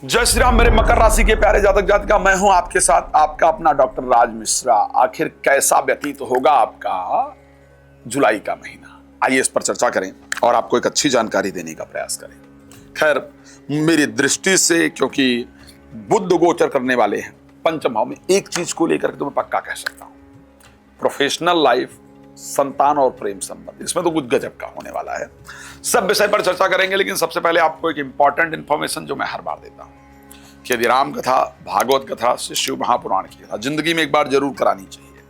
जय श्री राम। मेरे मकर राशि के प्यारे जातक जातिका, मैं हूं आपके साथ आपका अपना डॉक्टर राज मिश्रा। आखिर कैसा व्यतीत होगा आपका जुलाई का महीना, आइए इस पर चर्चा करें और आपको एक अच्छी जानकारी देने का प्रयास करें। खैर, मेरी दृष्टि से क्योंकि बुध गोचर करने वाले हैं पंचम भाव में, एक चीज को लेकर तो मैं पक्का कह सकता हूं, प्रोफेशनल लाइफ, संतान और प्रेम संबंध, इसमें तो कुछ गजब का होने वाला है। सब विषय पर चर्चा करेंगे, लेकिन सबसे पहले आपको एक इंपॉर्टेंट इंफॉर्मेशन जो मैं हर बार देता हूं कि यदि राम कथा, भागवत कथा, शिव महापुराण की कथा जिंदगी में एक बार जरूर करानी चाहिए।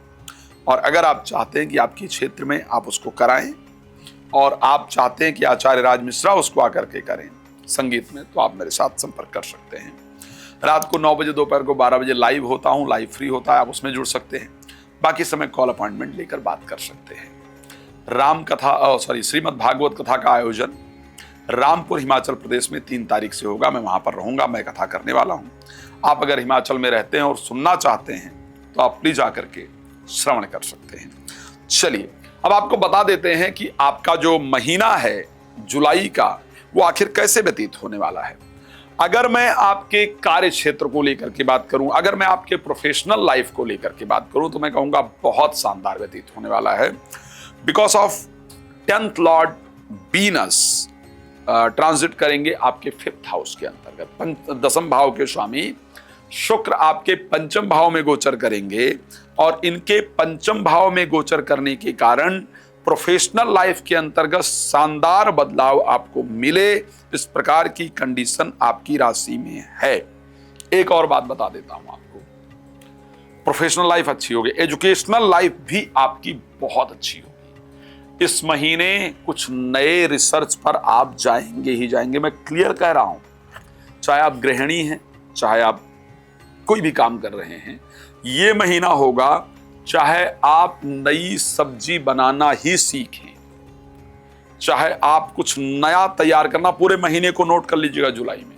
और अगर आप चाहते हैं कि आपके क्षेत्र में आप उसको कराएं और आप चाहते हैं कि आचार्य राज मिश्रा उसको आकर के करें संगीत में, तो आप मेरे साथ संपर्क कर सकते हैं। रात को 9 बजे, दोपहर को 12 बजे लाइव होता हूं, लाइव फ्री होता है, आप उसमें जुड़ सकते हैं। बाकी समय कॉल अपॉइंटमेंट लेकर बात कर सकते हैं। राम कथा श्रीमद् भागवत कथा का आयोजन रामपुर हिमाचल प्रदेश में 3 तारीख से होगा। मैं वहां पर रहूंगा, मैं कथा करने वाला हूं। आप अगर हिमाचल में रहते हैं और सुनना चाहते हैं तो आप प्लीज आकर के श्रवण कर सकते हैं। चलिए, अब आपको बता देते हैं कि आपका जो महीना है जुलाई का, वो आखिर कैसे व्यतीत होने वाला है। अगर मैं आपके कार्य क्षेत्र को लेकर के बात करूं, अगर मैं आपके प्रोफेशनल लाइफ को लेकर के बात करूं, तो मैं कहूंगा बहुत शानदार व्यतीत होने वाला है। Because of 10th Lord Venus transit करेंगे आपके 5th हाउस के अंतर्गत। 10th भाव के स्वामी शुक्र आपके 5th भाव में गोचर करेंगे और इनके 5th भाव में गोचर करने के कारण प्रोफेशनल लाइफ के अंतर्गत शानदार बदलाव आपको मिले, इस प्रकार की कंडीशन आपकी राशि में है। एक और बात बता देता हूं आपको, प्रोफेशनल लाइफ अच्छी होगी, एजुकेशनल लाइफ भी आपकी बहुत अच्छी होगी। इस महीने कुछ नए रिसर्च पर आप जाएंगे ही जाएंगे, मैं क्लियर कह रहा हूं। चाहे आप गृहिणी हैं, चाहे आप कोई भी काम कर रहे हैं, ये महीना होगा चाहे आप नई सब्जी बनाना ही सीखें, चाहे आप कुछ नया तैयार करना, पूरे महीने को नोट कर लीजिएगा। जुलाई में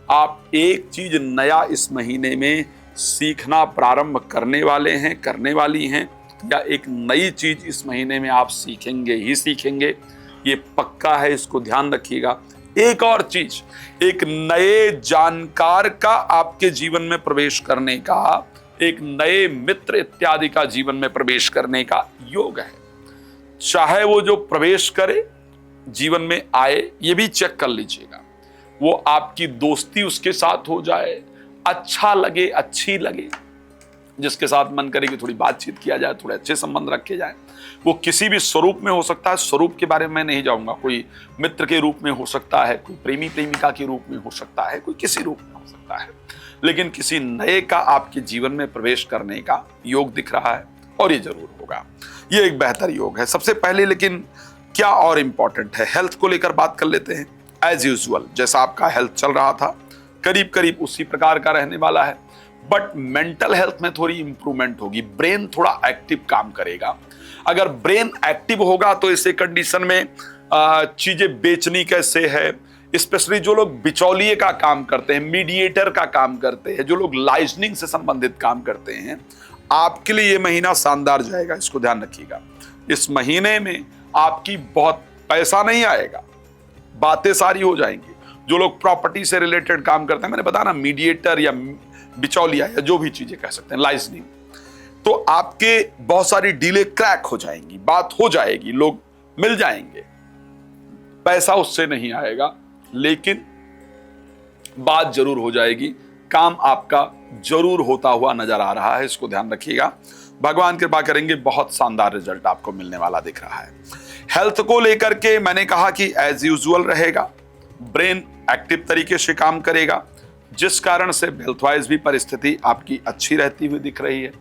आप एक चीज नया इस महीने में सीखना प्रारंभ करने वाले हैं, करने वाली हैं, या एक नई चीज इस महीने में आप सीखेंगे ही सीखेंगे, ये पक्का है, इसको ध्यान रखिएगा। एक और चीज, एक नए जानकार का आपके जीवन में प्रवेश करने का, एक नए मित्र इत्यादि का जीवन में प्रवेश करने का योग है। चाहे वो जो प्रवेश करे जीवन में आए, ये भी चेक कर लीजिएगा, वो आपकी दोस्ती उसके साथ हो जाए, अच्छा लगे, अच्छी लगे, जिसके साथ मन करे कि थोड़ी बातचीत किया जाए, थोड़े अच्छे संबंध रखे जाए। वो किसी भी स्वरूप में हो सकता है, स्वरूप के बारे में मैं नहीं जाऊंगा, कोई मित्र के रूप में हो सकता है, कोई प्रेमी प्रेमिका के रूप में हो सकता है, कोई किसी रूप में हो सकता है, लेकिन किसी नए का आपके जीवन में प्रवेश करने का योग दिख रहा है और ये जरूर होगा। ये एक बेहतर योग है। सबसे पहले लेकिन क्या और इंपॉर्टेंट है, हेल्थ को लेकर बात कर लेते हैं। एज यूजुअल जैसा आपका हेल्थ चल रहा था, करीब करीब उसी प्रकार का रहने वाला है, बट मेंटल हेल्थ में थोड़ी इंप्रूवमेंट होगी। ब्रेन थोड़ा एक्टिव काम करेगा। अगर ब्रेन एक्टिव होगा तो ऐसे कंडीशन में चीजें बेचनी कैसे है, स्पेशली जो लोग बिचौलिए का काम करते हैं, मीडिएटर का काम करते हैं, जो लोग लाइजनिंग से संबंधित काम करते हैं, आपके लिए ये महीना शानदार जाएगा, इसको ध्यान रखिएगा। इस महीने में आपकी बहुत पैसा नहीं आएगा, बातें सारी हो जाएंगी। जो लोग प्रॉपर्टी से रिलेटेड काम करते हैं, मैंने बताया ना, मीडिएटर या बिचौलिया या जो भी चीजें कह सकते हैं, लाइजनिंग, तो आपके बहुत सारी डीले क्रैक हो जाएंगी, बात हो जाएगी, लोग मिल जाएंगे, पैसा उससे नहीं आएगा, लेकिन बात जरूर हो जाएगी, काम आपका जरूर होता हुआ नजर आ रहा है, इसको ध्यान रखिएगा। भगवान कृपा करेंगे, बहुत शानदार रिजल्ट आपको मिलने वाला दिख रहा है। हेल्थ को लेकर के मैंने कहा कि एज यूजुअल रहेगा, ब्रेन एक्टिव तरीके से काम करेगा, जिस कारण से हेल्थ वाइज भी परिस्थिति आपकी अच्छी रहती हुई दिख रही है।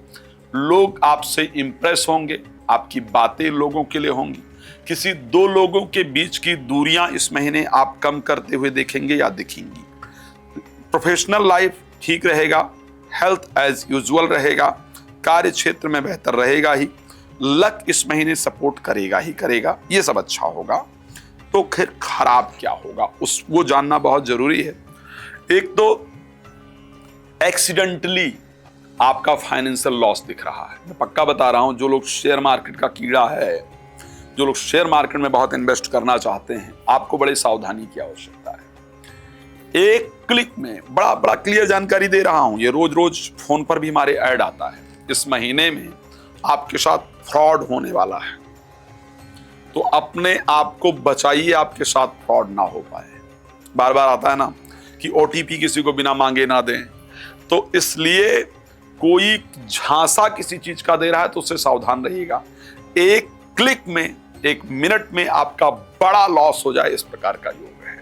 लोग आपसे इंप्रेस होंगे, आपकी बातें लोगों के लिए होंगी। किसी 2 लोगों के बीच की दूरियां इस महीने आप कम करते हुए देखेंगे या दिखेंगी। प्रोफेशनल लाइफ ठीक रहेगा, हेल्थ एज यूजुअल रहेगा, कार्य क्षेत्र में बेहतर रहेगा ही, लक इस महीने सपोर्ट करेगा ही करेगा, ये सब अच्छा होगा। तो फिर खराब क्या होगा वो जानना बहुत जरूरी है। एक तो एक्सीडेंटली आपका फाइनेंशियल लॉस दिख रहा है, मैं पक्का बता रहा हूं। जो लोग शेयर मार्केट का कीड़ा है, जो लोग शेयर मार्केट में बहुत इन्वेस्ट करना चाहते हैं, आपको बड़ी सावधानी की आवश्यकता है। एक क्लिक में बड़ा बड़ा क्लियर जानकारी दे रहा हूं, ये रोज रोज फोन पर भी हमारे ऐड आता है। इस महीने में आपके साथ फ्रॉड होने वाला है, तो अपने आप को बचाइए, आपके साथ फ्रॉड ना हो पाए। बार बार आता है ना कि ओटीपी किसी को बिना मांगे ना दें, तो इसलिए कोई झांसा किसी चीज का दे रहा है तो उससे सावधान रहिएगा। एक क्लिक में, एक मिनट में आपका बड़ा लॉस हो जाए, इस प्रकार का योग है।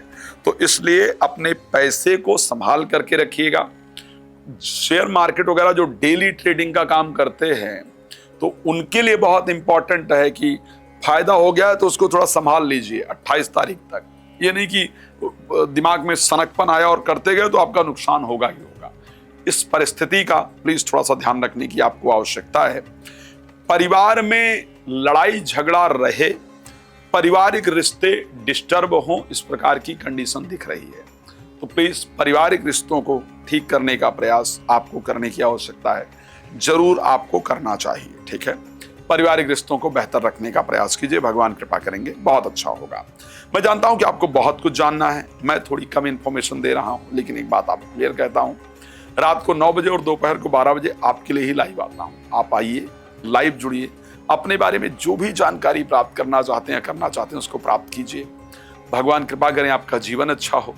तो इसलिए अपने पैसे को संभाल करके रखिएगा। शेयर मार्केट वगैरह जो डेली ट्रेडिंग का काम करते हैं, तो उनके लिए बहुत इंपॉर्टेंट है कि फायदा हो गया है तो उसको थोड़ा संभाल लीजिए 28 तारीख तक। ये नहीं कि दिमाग में सनकपन आया और करते गए तो आपका नुकसान होगा ही होगा। इस परिस्थिति का प्लीज थोड़ा सा ध्यान रखने की आपको आवश्यकता है। परिवार में लड़ाई झगड़ा रहे, पारिवारिक रिश्ते डिस्टर्ब हो, इस प्रकार की कंडीशन दिख रही है, तो प्लीज पारिवारिक रिश्तों को ठीक करने का प्रयास आपको करने की आवश्यकता है, जरूर आपको करना चाहिए। ठीक है, पारिवारिक रिश्तों को बेहतर रखने का प्रयास कीजिए, भगवान कृपा करेंगे, बहुत अच्छा होगा। मैं जानता हूं कि आपको बहुत कुछ जानना है, मैं थोड़ी कम इंफॉर्मेशन दे रहा हूं, लेकिन एक बात आपको क्लियर कहता हूं, रात को 9 बजे और दोपहर को 12 बजे आपके लिए ही लाइव आता हूं। आप आइए, लाइव जुड़िए, अपने बारे में जो भी जानकारी प्राप्त करना चाहते हैं उसको प्राप्त कीजिए। भगवान कृपा करें आपका जीवन अच्छा हो,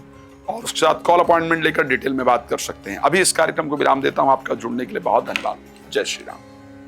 और उसके साथ कॉल अपॉइंटमेंट लेकर डिटेल में बात कर सकते हैं। अभी इस कार्यक्रम को विराम देता हूं। आपका जुड़ने के लिए बहुत धन्यवाद। जय श्री राम।